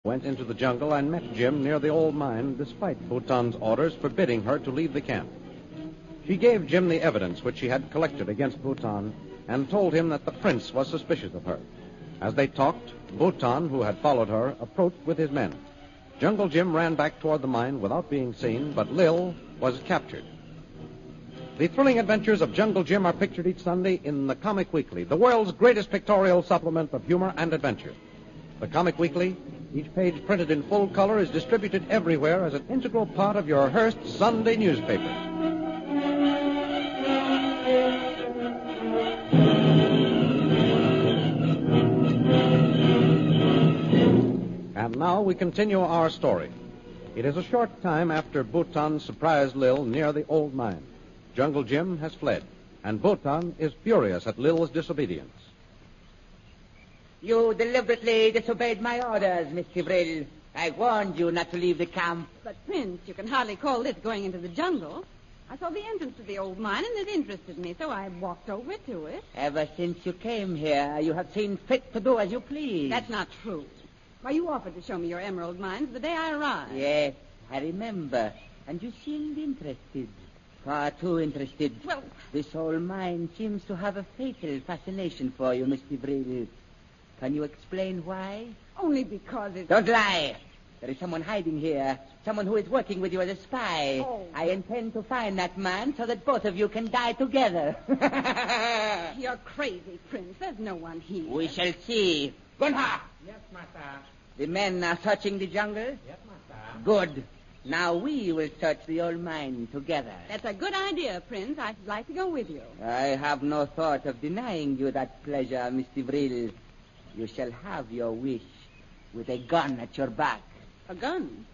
went into the jungle and met Jim near the old mine, despite Bhutan's orders forbidding her to leave the camp. She gave Jim the evidence which she had collected against Bhutan and told him that the prince was suspicious of her. As they talked, Bhutan, who had followed her, approached with his men. Jungle Jim ran back toward the mine without being seen, but Lil was captured. The thrilling adventures of Jungle Jim are pictured each Sunday in the Comic Weekly, the world's greatest pictorial supplement of humor and adventure. The Comic Weekly, each page printed in full color, is distributed everywhere as an integral part of your Hearst Sunday newspaper. And now we continue our story. It is a short time after Bhutan surprised Lil near the old mine. Jungle Jim has fled, and Bhutan is furious at Lil's disobedience. You deliberately disobeyed my orders, Miss Kivril. I warned you not to leave the camp. But, Prince, you can hardly call this going into the jungle. I saw the entrance to the old mine, and it interested me, so I walked over to it. Ever since you came here, you have seen fit to do as you please. That's not true. Why, you offered to show me your emerald mines the day I arrived. Yes, I remember. And you seemed interested. Far too interested. Well, this old mine seems to have a fatal fascination for you, Miss Kivril. Can you explain why? only because it's... Don't lie. There is someone hiding here. Someone who is working with you as a spy. Oh. I intend to find that man so that both of you can die together. You're crazy, Prince. There's no one here. We shall see. Gunha! Yes, master. The men are searching the jungle? Yes, master. Good. Now we will search the old mine together. That's a good idea, Prince. I'd like to go with you. I have no thought of denying you that pleasure, Mr. Vril. You shall have your wish with a gun at your back. A gun?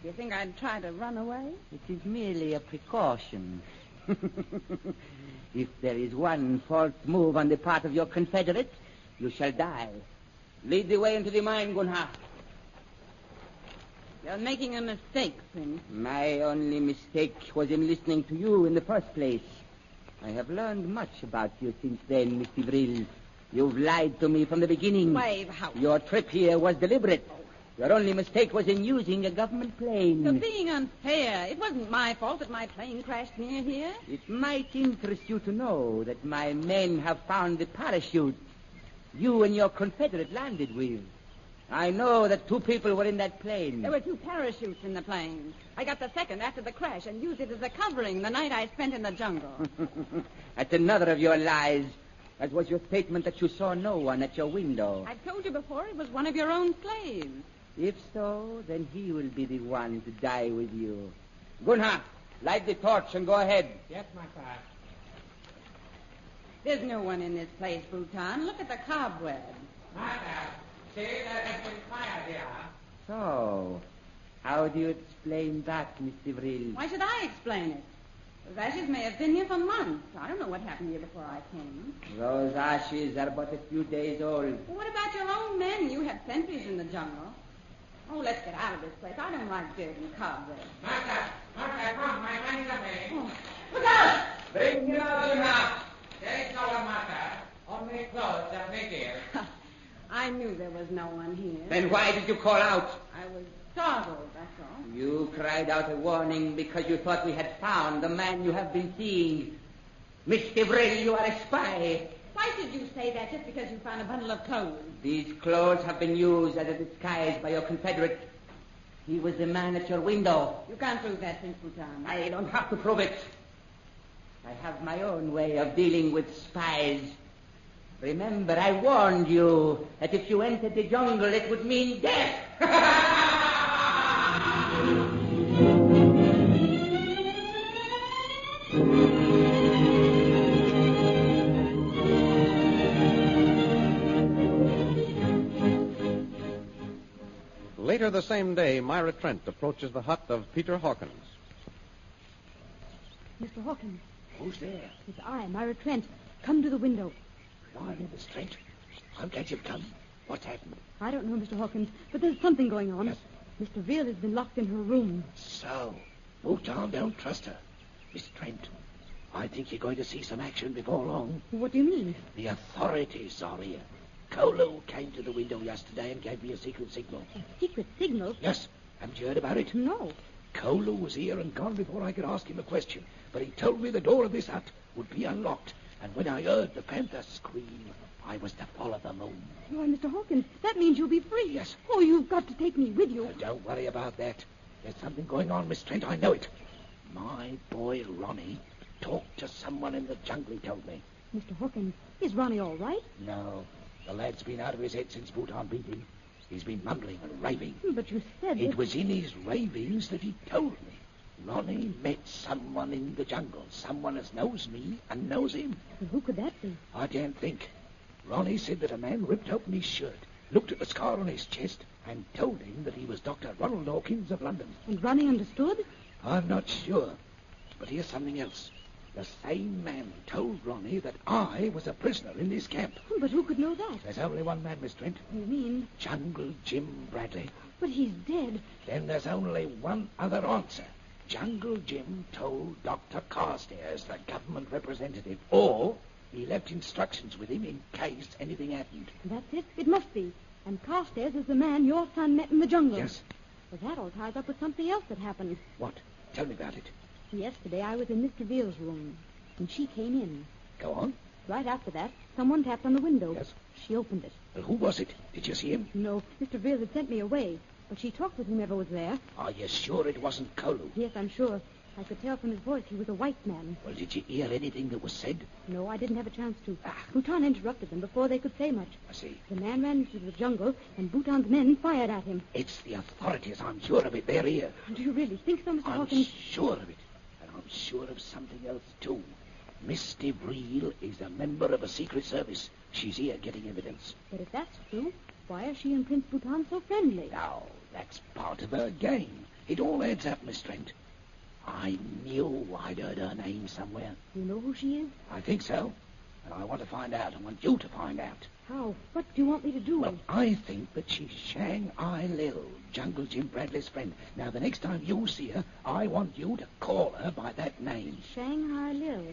Do you think I'd try to run away? It is merely a precaution. If there is one false move on the part of your confederates, you shall die. Lead the way into the mine, Gunha. You're making a mistake, Prince. My only mistake was in listening to you in the first place. I have learned much about you since then, Mr. Vril. You've lied to me from the beginning. Wave House. Your trip here was deliberate. Your only mistake was in using a government plane. You're being unfair. It wasn't my fault that my plane crashed near here. It might interest you to know that my men have found the parachute you and your confederate landed with. I know that 2 people were in that plane. There were 2 parachutes in the plane. I got the second after the crash and used it as a covering the night I spent in the jungle. That's another of your lies, as was your statement that you saw no one at your window. I told you before it was one of your own slaves. If so, then he will be the one to die with you. Gunha, light the torch and go ahead. Yes, master. There's no one in this place, Bhutan. Look at the cobweb. Master, see, there has been fire here. So, how do you explain that, Mr. Vril? Why should I explain it? Those ashes may have been here for months. I don't know what happened here before I came. Those ashes are but a few days old. Well, what about your own men? You have sentries in the jungle. Oh, let's get out of this place. I don't like dirt and cobwebs. Master, come, my man is away. Oh. Look out! Bring him out of the house. There is no one, master. Only clothes and naked. I knew there was no one here. Then why did you call out? I was startled, that's all. You cried out a warning because you thought we had found the man you have been seeing. Mr. Vril, you are a spy. Why should you say that just because you found a bundle of clothes? These clothes have been used as a disguise by your confederate. He was the man at your window. You can't prove that, Prince Bhutan. I don't have to prove it. I have my own way of dealing with spies. Remember, I warned you that if you entered the jungle, it would mean death. Later the same day, Myra Trent approaches the hut of Peter Hawkins. Mr. Hawkins. Who's there? It's I, Myra Trent. Come to the window. Blimey, Miss Trent. I'm glad you've come. What's happened? I don't know, Mr. Hawkins, but there's something going on. Yes. Mr. Veal has been locked in her room. So, Bhutan don't trust her. Miss Trent, I think you're going to see some action before long. What do you mean? The authorities are here. Kolo came to the window yesterday and gave me a secret signal. A secret signal? Yes. Haven't you heard about it? No. Kolo was here and gone before I could ask him a question. But he told me the door of this hut would be unlocked. And when I heard the panther scream, I was to follow the moon. Why, Mr. Hawkins, that means you'll be free. Yes. Oh, you've got to take me with you. Don't worry about that. There's something going on, Miss Trent. I know it. My boy Ronnie talked to someone in the jungle, he told me. Mr. Hawkins, is Ronnie all right? No. The lad's been out of his head since Bhutan beat him. He's been mumbling and raving. But you said It was in his ravings that he told me. Ronnie met someone in the jungle. Someone as knows me and knows him. Well, who could that be? I can't think. Ronnie said that a man ripped open his shirt, looked at the scar on his chest, and told him that he was Dr. Ronald Hawkins of London. And Ronnie understood? I'm not sure. But here's something else. The same man told Ronnie that I was a prisoner in this camp. But who could know that? There's only one man, Miss Trent. You mean? Jungle Jim Bradley. But he's dead. Then there's only one other answer. Jungle Jim told Dr. Carstairs, the government representative, or he left instructions with him in case anything happened. That's it. It must be. And Carstairs is the man your son met in the jungle. Yes. Well, that all ties up with something else that happened. What? Tell me about it. Yesterday I was in Mr. Veal's room, and she came in. Go on. Right after that, someone tapped on the window. Yes. She opened it. Well, who was it? Did you see him? No, Mr. Veal had sent me away, but she talked with whomever was there. Are you sure it wasn't Kolu? Yes, I'm sure. I could tell from his voice he was a white man. Well, did you hear anything that was said? No, I didn't have a chance to. Ah. Bhutan interrupted them before they could say much. I see. The man ran into the jungle, and Bhutan's men fired at him. It's the authorities. I'm sure of it. They're here. Do you really think so, Mr. I'm Hawkins? sure of it. And I'm sure of something else, too. Miss DeVril is a member of a secret service. She's here getting evidence. But if that's true, why are she and Prince Bhutan so friendly? Now, that's part of her game. It all adds up, Miss Trent. I knew I'd heard her name somewhere. You know who she is? I think so. And I want to find out. I want you to find out. How? What do you want me to do? Well, I think that she's Shanghai Lil, Jungle Jim Bradley's friend. Now, the next time you see her, I want you to call her by that name. Shanghai Lil.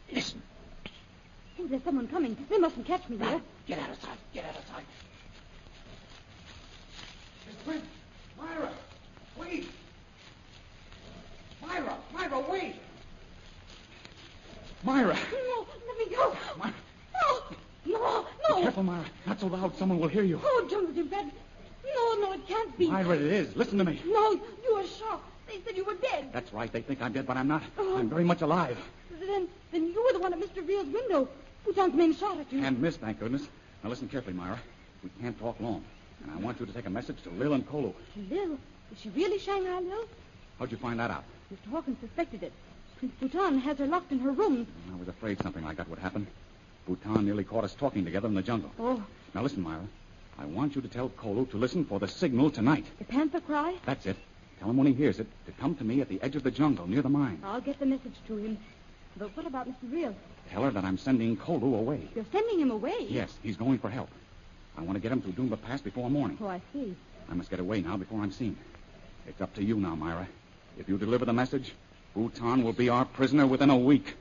Listen. Oh, there's someone coming. They mustn't catch me there. Get out of sight. Get out of sight. Mr. Prince! Myra! Wait! Myra, wait! Myra! No, let me go. Myra! No. Be careful, Myra. Not so loud. Someone will hear you. Oh, Jungle Jim Bradley. No, it can't be. Myra, it is. Listen to me. No, you were shot. They said you were dead. That's right. They think I'm dead, but I'm not. Oh. I'm very much alive. Then you were the one at Mr. Veal's window. Bhutan's men shot at you. And missed, thank goodness. Now listen carefully, Myra. We can't talk long. And I want you to take a message to Lil and Kolu. Lil? Is she really Shanghai Lil? How'd you find that out? Mr. Hawkins suspected it. Prince Bhutan has her locked in her room. I was afraid something like that would happen. Bhutan nearly caught us talking together in the jungle. Oh. Now listen, Myra. I want you to tell Kolu to listen for the signal tonight. The panther cry? That's it. Tell him when he hears it to come to me at the edge of the jungle near the mine. I'll get the message to him. But what about Mr. Veal? Tell her that I'm sending Kolu away. You're sending him away? Yes, he's going for help. I want to get him to Doomba Pass before morning. Oh, I see. I must get away now before I'm seen. It's up to you now, Myra. If you deliver the message, Bhutan will be our prisoner within a week.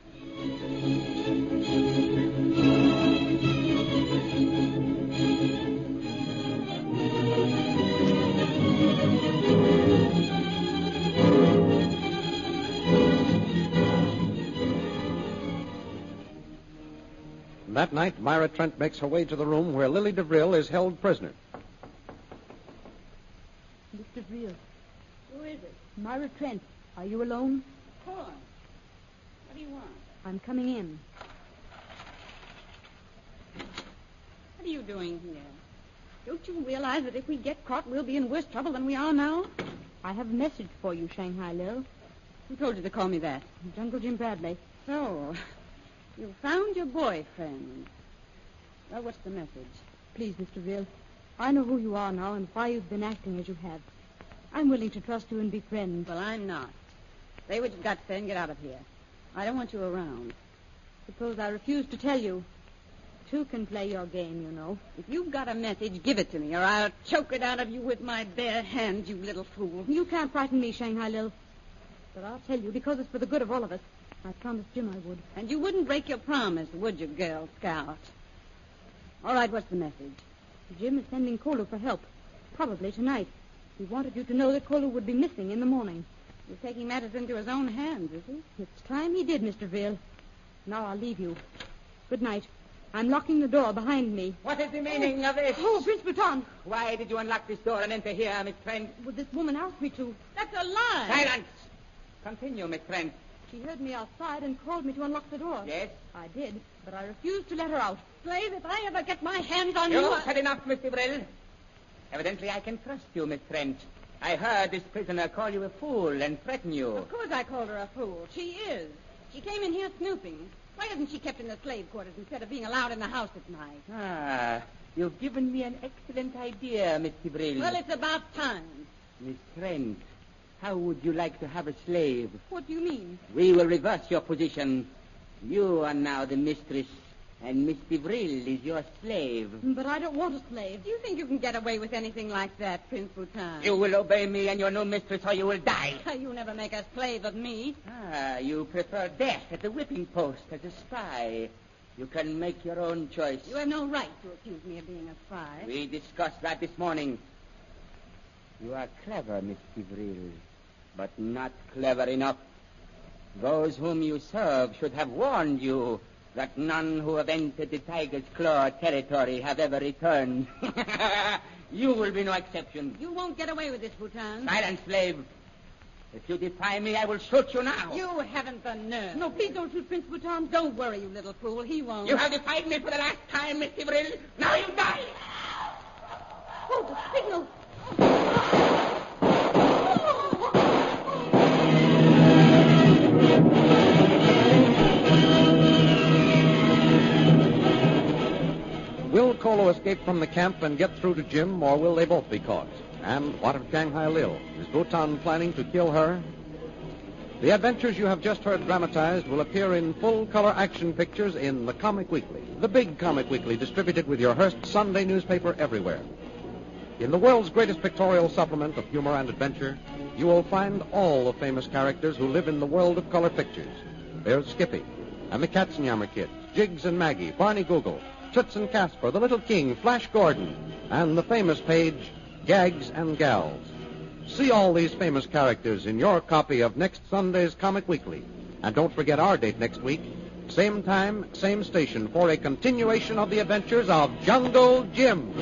That night, Myra Trent makes her way to the room where Lily DeVril is held prisoner. Mr. Veal. Who is it? Myra Trent. Are you alone? Go on. What do you want? I'm coming in. What are you doing here? Don't you realize that if we get caught, we'll be in worse trouble than we are now? I have a message for you, Shanghai Lil. Who told you to call me that? Jungle Jim Bradley. So, you found your boyfriend. Well, what's the message? Please, Mr. Veal. I know who you are now and why you've been acting as you have. I'm willing to trust you and be friends. Well, I'm not. Say what you've got to say and get out of here. I don't want you around. Suppose I refuse to tell you. Two can play your game, you know. If you've got a message, give it to me, or I'll choke it out of you with my bare hands, you little fool. You can't frighten me, Shanghai Lil. But I'll tell you, because it's for the good of all of us. I promised Jim I would. And you wouldn't break your promise, would you, Girl Scout? All right, what's the message? Jim is sending Kolu for help. Probably tonight. He wanted you to know that Kolu would be missing in the morning. He's taking matters into his own hands, is he? It's time he did, Mr. Vail. Now I'll leave you. Good night. I'm locking the door behind me. What is the meaning of this? Oh, Prince Bhutan. Why did you unlock this door and enter here, Miss Trent? Well, this woman asked me to. That's a lie. Silence! Continue, Miss Trent. She heard me outside and called me to unlock the door. Yes? I did, but I refused to let her out. Slave, if I ever get my hands on you... You've said enough, Mr. Brill. Evidently, I can trust you, Miss Trent. I heard this prisoner call you a fool and threaten you. Of course I called her a fool. She is. She came in here snooping. Why isn't she kept in the slave quarters instead of being allowed in the house at night? Ah, you've given me an excellent idea, Mr. Brill. Well, it's about time. Miss Trent, how would you like to have a slave? What do you mean? We will reverse your position. You are now the mistress, and Mr. Brill is your slave. But I don't want a slave. Do you think you can get away with anything like that, Prince Bhutan? You will obey me and your new mistress, or you will die. You never make a slave of me. Ah, you prefer death at the whipping post as a spy. You can make your own choice. You have no right to accuse me of being a spy. We discussed that this morning. You are clever, Mr. Brill, but not clever enough. Those whom you serve should have warned you that none who have entered the Tiger's Claw territory have ever returned. You will be no exception. You won't get away with this, Bhutan. Silence, slave. If you defy me, I will shoot you now. You haven't the nerve. No, please don't shoot Prince Bhutan. Don't worry, you little fool. He won't. You have defied me for the last time, Mr. Brill. Now you die. Oh, the signal. Will Kolu escape from the camp and get through to Jim, or will they both be caught? And what of Shanghai Lil? Is Bhutan planning to kill her? The adventures you have just heard dramatized will appear in full-color action pictures in the Comic Weekly, the big Comic Weekly distributed with your Hearst Sunday newspaper everywhere. In the world's greatest pictorial supplement of humor and adventure, you will find all the famous characters who live in the world of color pictures. There's Skippy, and the Katzenjammer Kids, Jiggs and Maggie, Barney Google, Toots and Casper, the Little King, Flash Gordon, and the famous page, Gags and Gals. See all these famous characters in your copy of next Sunday's Comic Weekly. And don't forget our date next week, same time, same station, for a continuation of the adventures of Jungle Jim.